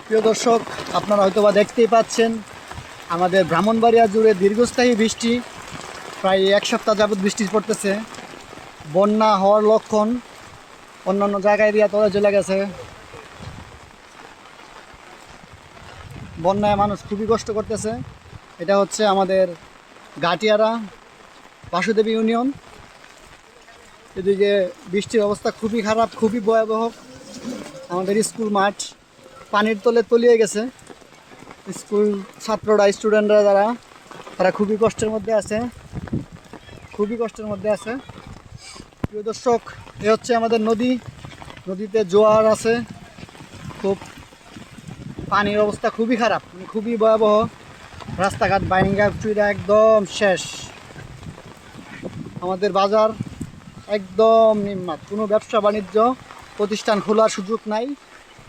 প্রিয় দর্শক, আপনারা হয়তোবা দেখতেই পাচ্ছেন আমাদের ব্রাহ্মণবাড়িয়া জুড়ে দীর্ঘস্থায়ী বৃষ্টি, প্রায় এক সপ্তাহ যাবৎ বৃষ্টি পড়তেছে। বন্যা হওয়ার লক্ষণ, অন্যান্য জায়গায় দিয়ে তলে চলে গেছে। বন্যায় মানুষ খুবই কষ্ট করতেছে। এটা হচ্ছে আমাদের গাটিয়ারা বাসুদেবী ইউনিয়ন। এদিকে বৃষ্টির অবস্থা খুবই খারাপ, খুবই ভয়াবহ। আমাদের স্কুল মাঠ পানির তলে তলিয়ে গেছে। স্কুল ছাত্ররা, স্টুডেন্টরা তারা খুবই কষ্টের মধ্যে আছে, খুবই কষ্টের মধ্যে আছে। প্রিয় দর্শক, এ হচ্ছে আমাদের নদী। নদীতে জোয়ার আছে, খুব পানির অবস্থা খুবই খারাপ, খুবই ভয়াবহ। রাস্তাঘাট বাইঙ্গা চুইরা একদম শেষ। আমাদের বাজার একদম নিম্নাত, কোনো ব্যবসা বাণিজ্য প্রতিষ্ঠান খোলার সুযোগ নাই,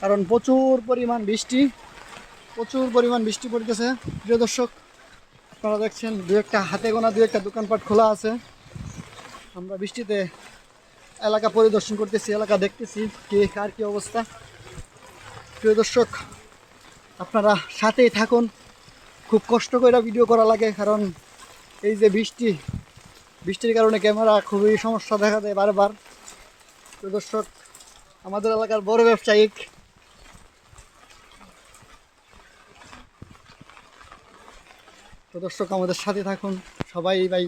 কারণ প্রচুর পরিমাণ বৃষ্টি পড়তেছে। প্রিয় দর্শক, আপনারা দেখছেন হাতে গোনা দু একটা দোকানপাট খোলা আছে। আমরা বৃষ্টিতে এলাকা পরিদর্শন করতেছি, এলাকা দেখতেছি কে কার কী অবস্থা। প্রিয় দর্শক, আপনারা সাথেই থাকুন। খুব কষ্ট করে ভিডিও করা লাগে, কারণ এই যে বৃষ্টির কারণে ক্যামেরা খুবই সমস্যা দেখা দেয় বারবার। প্রিয় দর্শক, আমাদের এলাকার বড় ব্যবসায়িক, তো দর্শক আমাদের সাথে থাকুন সবাই ভাই।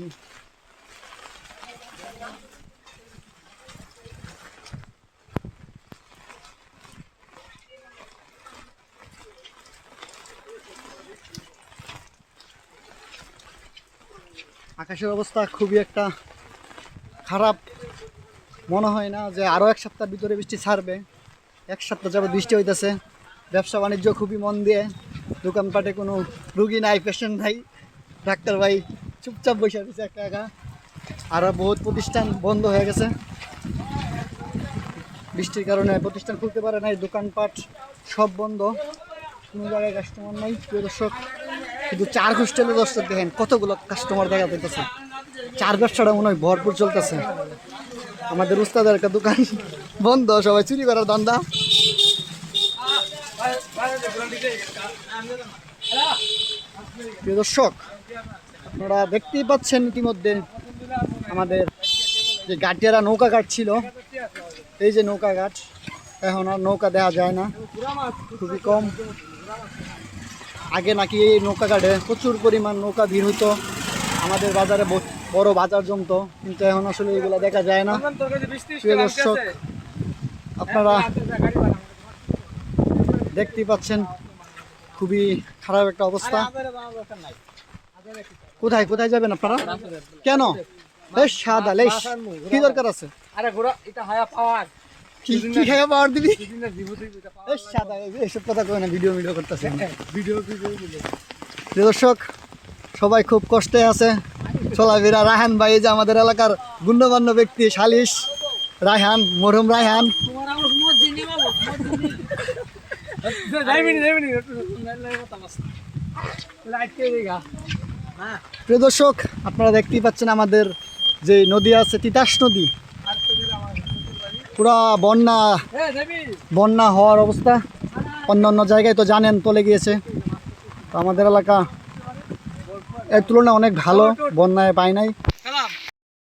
আকাশের অবস্থা খুবই একটা খারাপ, মনে হয় না যে আরও এক সপ্তাহের ভিতরে বৃষ্টি ছাড়বে। এক সপ্তাহ যাবে বৃষ্টি হইতেছে, ব্যবসা বাণিজ্য খুবই মন দিয়ে, দোকানপাটে কোনো রুগী নাই, পেশেন্ট নাই, ডাক্তার ভাই চুপচাপ বসে দিচ্ছে একা একা। আরও বহুত প্রতিষ্ঠান বন্ধ হয়ে গেছে, বৃষ্টির কারণে প্রতিষ্ঠান খুলতে পারে নাই, দোকানপাট সব বন্ধ, কোনো জায়গায় কাস্টমার নাই। প্রিয় দর্শক, শুধু চার হোস্টেলে দর্শক দেখেন কতগুলো কাস্টমার দেখা যেতেছে। চার ব্যবসাটা মনে হয় ভরপুর চলতেছে। আমাদের উস্তাদের একটা দোকান বন্ধ, সবাই চুরি করার ধান্দা। প্রিয় দর্শক, আপনারা দেখতেই পাচ্ছেন ইতিমধ্যে আমাদের যে গাটিয়ারা নৌকা ঘাট ছিল, এই যে নৌকা ঘাট, এখন আর নৌকা দেখা যায় না, খুবই কম। আগে নাকি এই নৌকা ঘাটে প্রচুর পরিমাণ নৌকা ভিড় হতো, আমাদের বাজারে বড় বাজার জমতো, কিন্তু এখন আসলে এগুলো দেখা যায় না। প্রিয় দর্শক, আপনারা দেখতেই পাচ্ছেন খুবই খারাপ একটা অবস্থা। কোথায় কোথায় যাবেন আপনারা? কেন সাদা লেশ কি দরকার আছে? কি খাইয়া পাওয়ার দিবি? সাদা এসব কথা কয় না, ভিডিও করতেছে। দর্শক, সবাই খুব কষ্টে আছে, চলাফেরা। রায়হান ভাই, যে আমাদের এলাকার গুণ্যমান্য ব্যক্তি, সালিশ রায়হান, মরহুম রায়হান। প্রিয় দর্শক, আপনারা দেখতেই পাচ্ছেন আমাদের যে নদী আছে, তিতাস নদী, পুরা বন্যা হওয়ার অবস্থা। অন্য জায়গায় তো জানেন তলে গিয়েছে, তো আমাদের এলাকা এর তুলনায় অনেক ভালো, বন্যায় পায় নাই।